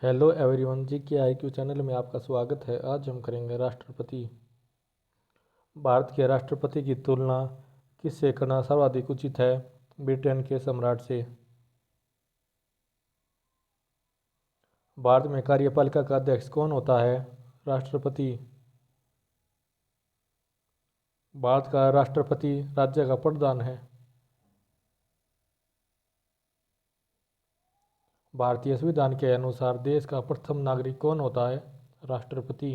Hello everyone जी के IQ channel में आपका स्वागत है। आज हम करेंगे राष्ट्रपति। भारत के राष्ट्रपति की तुलना किससे करना सर्वाधिक उचित है? ब्रिटेन के सम्राट से। भारत में कार्यपालिका का अध्यक्ष कौन होता है? राष्ट्रपति। भारत का राष्ट्रपति राज्य का प्रधान है। भारतीय संविधान के अनुसार देश का प्रथम नागरिक कौन होता है? राष्ट्रपति।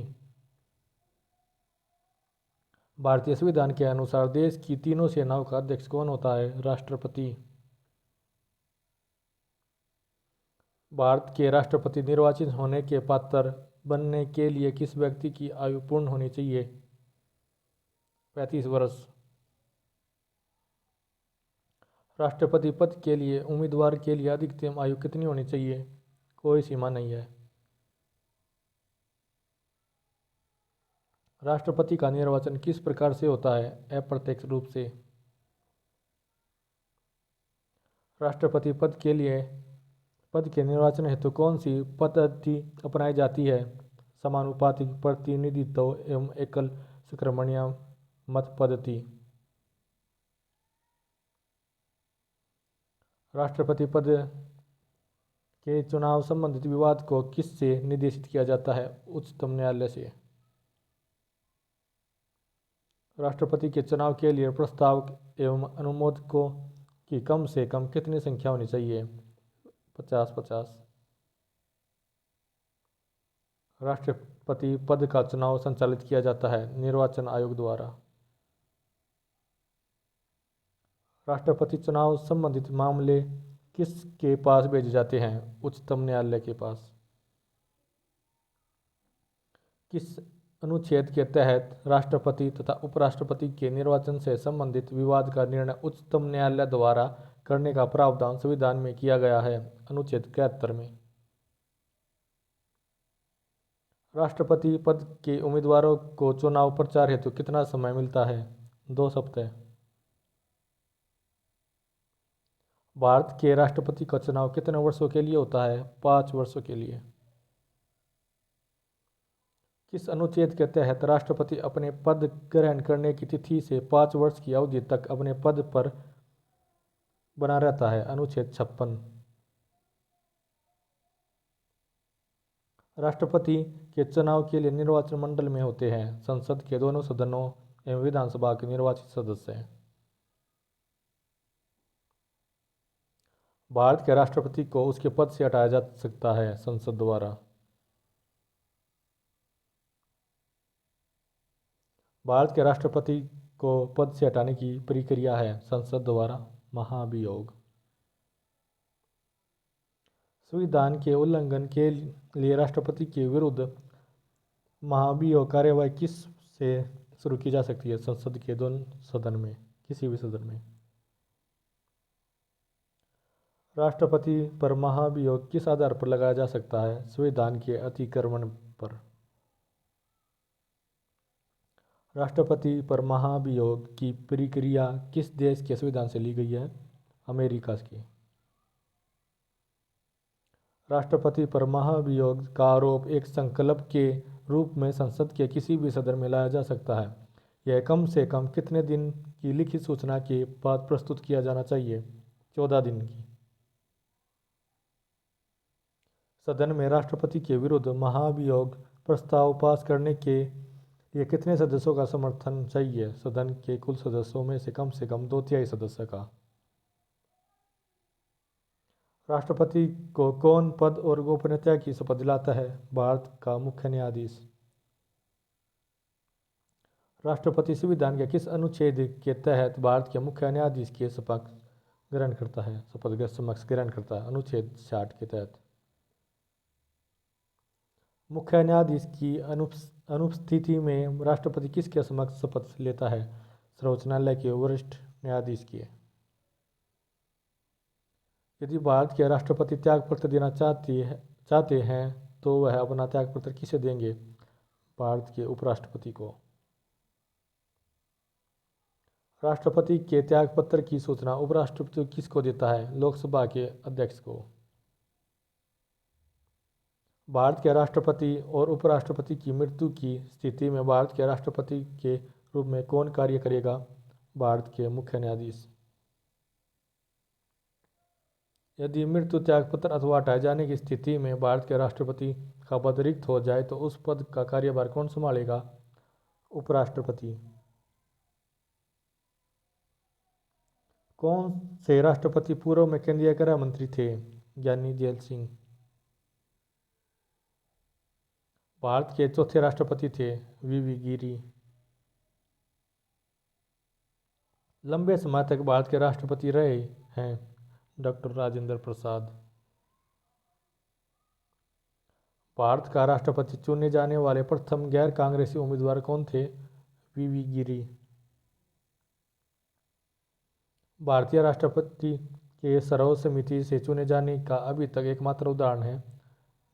भारतीय संविधान के अनुसार देश की तीनों सेनाओं का अध्यक्ष कौन होता है? राष्ट्रपति। भारत के राष्ट्रपति निर्वाचित होने के पात्र बनने के लिए किस व्यक्ति की आयु पूर्ण होनी चाहिए? 35 वर्ष। राष्ट्रपति पद के लिए उम्मीदवार के लिए अधिकतम आयु कितनी होनी चाहिए? कोई सीमा नहीं है। राष्ट्रपति का निर्वाचन किस प्रकार से होता है? अप्रत्यक्ष रूप से। राष्ट्रपति पद के निर्वाचन हेतु कौन सी पद्धति अपनाई जाती है? समानुपातिक प्रतिनिधित्व एवं एकल संक्रमणीय मत पद्धति। राष्ट्रपति पद के चुनाव संबंधित विवाद को किससे निर्देशित किया जाता है? उच्चतम न्यायालय से। राष्ट्रपति के चुनाव के लिए प्रस्ताव एवं अनुमोदकों की कम से कम कितनी संख्या होनी चाहिए? 50-50। राष्ट्रपति पद का चुनाव संचालित किया जाता है निर्वाचन आयोग द्वारा। राष्ट्रपति चुनाव संबंधित मामले किसके पास भेजे जाते हैं? उच्चतम न्यायालय के पास। किस अनुच्छेद के तहत राष्ट्रपति तथा उपराष्ट्रपति के निर्वाचन से संबंधित विवाद का निर्णय उच्चतम न्यायालय द्वारा करने का प्रावधान संविधान में किया गया है? अनुच्छेद 73 में। राष्ट्रपति पद के उम्मीदवारों को चुनाव प्रचार हेतु कितना समय मिलता है? 2 सप्ताह। भारत के राष्ट्रपति का चुनाव कितने वर्षों के लिए होता है? 5 वर्षों के लिए। किस अनुच्छेद के तहत राष्ट्रपति अपने पद ग्रहण करने की तिथि से 5 वर्ष की अवधि तक अपने पद पर बना रहता है? अनुच्छेद 56। राष्ट्रपति के चुनाव के लिए निर्वाचन मंडल में होते हैं संसद के दोनों सदनों एवं विधानसभा के निर्वाचित सदस्य। भारत के राष्ट्रपति को उसके पद से हटाया जा सकता है संसद द्वारा। भारत के राष्ट्रपति को पद से हटाने की प्रक्रिया है संसद द्वारा महाभियोग। संविधान के उल्लंघन के लिए राष्ट्रपति के विरुद्ध महाभियोग कार्यवाही किस से शुरू की जा सकती है? संसद के दोनों सदन में, किसी भी सदन में। राष्ट्रपति पर महाभियोग किस आधार पर लगाया जा सकता है? संविधान के अतिक्रमण पर। राष्ट्रपति पर महाभियोग की प्रक्रिया किस देश के संविधान से ली गई है? अमेरिका की। राष्ट्रपति पर महाभियोग का आरोप एक संकल्प के रूप में संसद के किसी भी सदन में लाया जा सकता है। यह कम से कम कितने दिन की लिखित सूचना के बाद प्रस्तुत किया जाना चाहिए? 14 दिन की। सदन में राष्ट्रपति के विरुद्ध महाभियोग प्रस्ताव पास करने के लिए कितने सदस्यों का समर्थन चाहिए? सदन के कुल सदस्यों में से कम 2/3 सदस्य का। राष्ट्रपति को कौन पद और गोपनीयता की शपथ दिलाता है? भारत का मुख्य न्यायाधीश। राष्ट्रपति संविधान के किस अनुच्छेद के तहत भारत के मुख्य न्यायाधीश के शपथ ग्रहण करता है? अनुच्छेद 60 के तहत। मुख्य न्यायाधीश की अनुपस्थिति में राष्ट्रपति किसके समक्ष शपथ लेता है? सर्वोच्च न्यायालय के वरिष्ठ न्यायाधीश की। यदि भारत के राष्ट्रपति त्यागपत्र देना चाहते हैं तो वह अपना त्यागपत्र किसे देंगे? भारत के उपराष्ट्रपति को। राष्ट्रपति के त्यागपत्र की सूचना उपराष्ट्रपति किसको देता है? लोकसभा के अध्यक्ष को। भारत के राष्ट्रपति और उपराष्ट्रपति की मृत्यु की स्थिति में भारत के राष्ट्रपति के रूप में कौन कार्य करेगा? भारत के मुख्य न्यायाधीश। यदि मृत्यु त्यागपत्र अथवा हटाए जाने की स्थिति में भारत के राष्ट्रपति का पद रिक्त हो जाए तो उस पद का कार्यभार कौन संभालेगा? उपराष्ट्रपति। कौन से राष्ट्रपति पूर्व में केंद्रीय गृह मंत्री थे? ज्ञानी जैल सिंह। भारत के चौथे राष्ट्रपति थे वीवी गिरी। लंबे समय तक भारत के राष्ट्रपति रहे हैं डॉक्टर राजेंद्र प्रसाद। भारत का राष्ट्रपति चुने जाने वाले प्रथम गैर कांग्रेसी उम्मीदवार कौन थे? वीवी गिरी। भारतीय राष्ट्रपति के सर्वसम्मति से चुने जाने का अभी तक एकमात्र उदाहरण है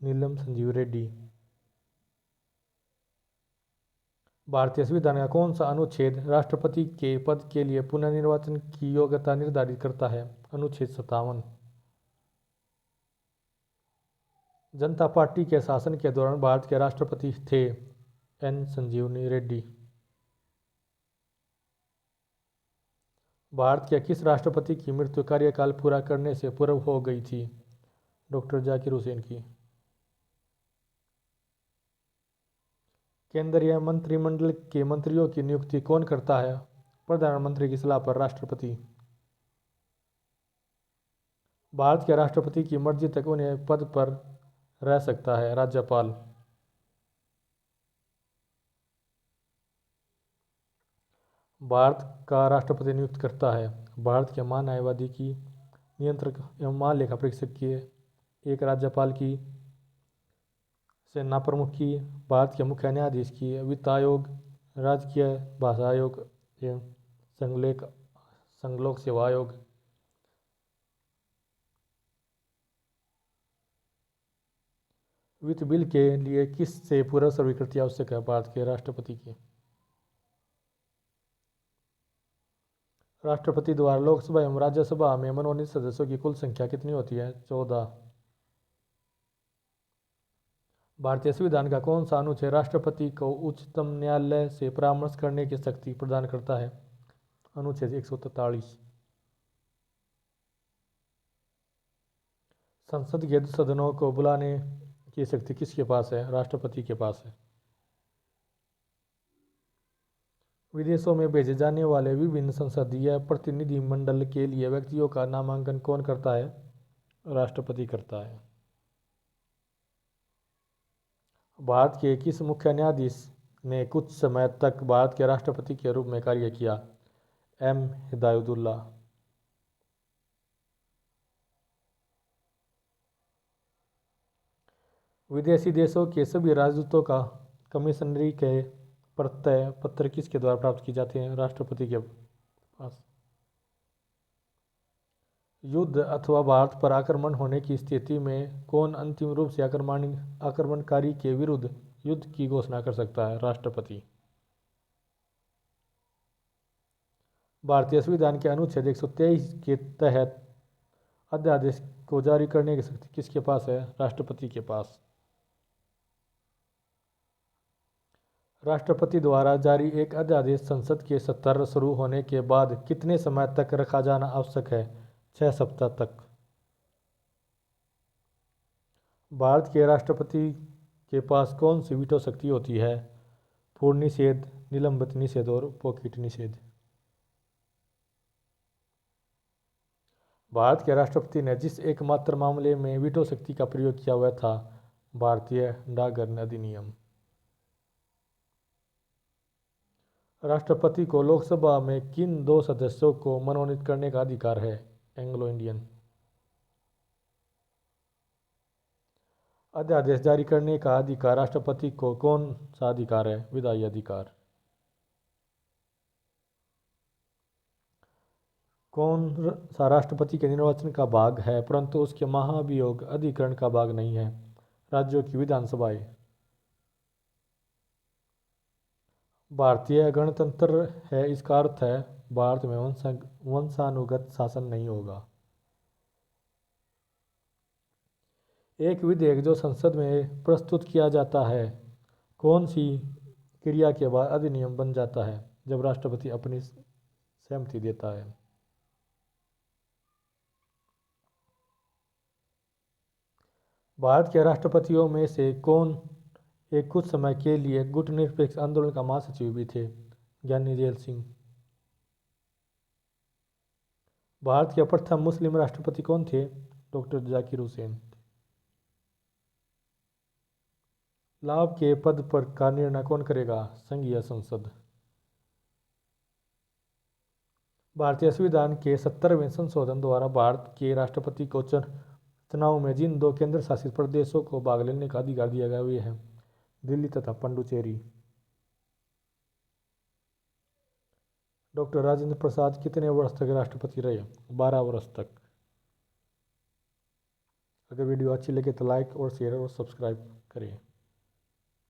नीलम संजीव रेड्डी। भारतीय संविधान का कौन सा अनुच्छेद राष्ट्रपति के पद के लिए पुनर्निर्वाचन की योग्यता निर्धारित करता है? अनुच्छेद 57। जनता पार्टी के शासन के दौरान भारत के राष्ट्रपति थे एन संजीवनी रेड्डी। भारत के किस राष्ट्रपति की मृत्यु कार्यकाल पूरा करने से पूर्व हो गई थी? डॉक्टर जाकिर हुसैन की। केंद्रीय मंत्रिमंडल के मंत्रियों की नियुक्ति कौन करता है? प्रधानमंत्री की सलाह पर राष्ट्रपति। भारत के राष्ट्रपति की मर्जी तक उन्हें पद पर रह सकता है राज्यपाल। भारत का राष्ट्रपति नियुक्त करता है भारत के महान्यायवादी की, नियंत्रक एवं महालेखा परीक्षक की, एक राज्यपाल की, सेना प्रमुख की, भारत के मुख्य न्यायाधीश की, वित्त आयोग, राजकीय भाषा आयोग एवं संघलोक सेवा आयोग। वित्त बिल के लिए किस से पूर्व स्वीकृति आवश्यक है? भारत के राष्ट्रपति की। राष्ट्रपति द्वारा लोकसभा एवं राज्यसभा में मनोनीत सदस्यों की कुल संख्या कितनी होती है? 14। भारतीय संविधान का कौन सा अनुच्छेद राष्ट्रपति को उच्चतम न्यायालय से परामर्श करने की शक्ति प्रदान करता है? अनुच्छेद 143। संसद के सदनों को बुलाने की शक्ति किसके पास है? राष्ट्रपति के पास है। विदेशों में भेजे जाने वाले विभिन्न संसदीय प्रतिनिधिमंडल के लिए व्यक्तियों का नामांकन कौन करता है? राष्ट्रपति करता है। भारत के किस मुख्य न्यायाधीश ने कुछ समय तक भारत के राष्ट्रपति के रूप में कार्य किया? एम हिदायतुल्ला। विदेशी देशों के सभी राजदूतों का कमिश्नरी के प्रत्यय पत्र किसके द्वारा प्राप्त किए जाते हैं? राष्ट्रपति के पास। युद्ध अथवा भारत पर आक्रमण होने की स्थिति में कौन अंतिम रूप से आक्रमणकारी के विरुद्ध युद्ध की घोषणा कर सकता है? राष्ट्रपति। भारतीय संविधान के अनुच्छेद 123 के तहत अध्यादेश को जारी करने की शक्ति किसके पास है? राष्ट्रपति के पास। राष्ट्रपति द्वारा जारी एक अध्यादेश संसद के सत्र शुरू होने के बाद कितने समय तक रखा जाना आवश्यक है? 6 सप्ताह तक। भारत के राष्ट्रपति के पास कौन सी वीटो शक्ति होती है? पूर्ण निषेध, निलंबित निषेध और पॉकेट निषेध। भारत के राष्ट्रपति ने जिस एकमात्र मामले में वीटो शक्ति का प्रयोग किया हुआ था भारतीय डाकघर अधिनियम। राष्ट्रपति को लोकसभा में किन 2 सदस्यों को मनोनीत करने का अधिकार है? Anglo Indian. अध्यादेश जारी करने का अधिकार राष्ट्रपति को कौन सा अधिकार है? विधायी अधिकार। कौन सा राष्ट्रपति के निर्वाचन का भाग है परंतु उसके महाभियोग अधिकरण का भाग नहीं है? राज्यों की विधानसभाएं। भारतीय गणतंत्र है इसका अर्थ है भारत में वंशानुगत शासन नहीं होगा। एक विधेयक जो संसद में प्रस्तुत किया जाता है कौन सी क्रिया के बाद अधिनियम बन जाता है? जब राष्ट्रपति अपनी सहमति देता है। भारत के राष्ट्रपतियों में से कौन एक कुछ समय के लिए गुटनिरपेक्ष आंदोलन का महासचिव भी थे? ज्ञानी जैल सिंह। भारत के प्रथम मुस्लिम राष्ट्रपति कौन थे? डॉक्टर जाकिर हुसैन। लाभ के पद पर का निर्णय कौन करेगा? संघीय संसद। भारतीय संविधान के 70वें संशोधन द्वारा भारत के राष्ट्रपति को चुनाव में जिन दो केंद्र शासित प्रदेशों को भाग लेने का अधिकार दिया गया वे हैं दिल्ली तथा पुडुचेरी। डॉक्टर राजेंद्र प्रसाद कितने वर्ष तक राष्ट्रपति रहे? 12 वर्ष तक। अगर वीडियो अच्छी लगे तो लाइक और शेयर और सब्सक्राइब करें।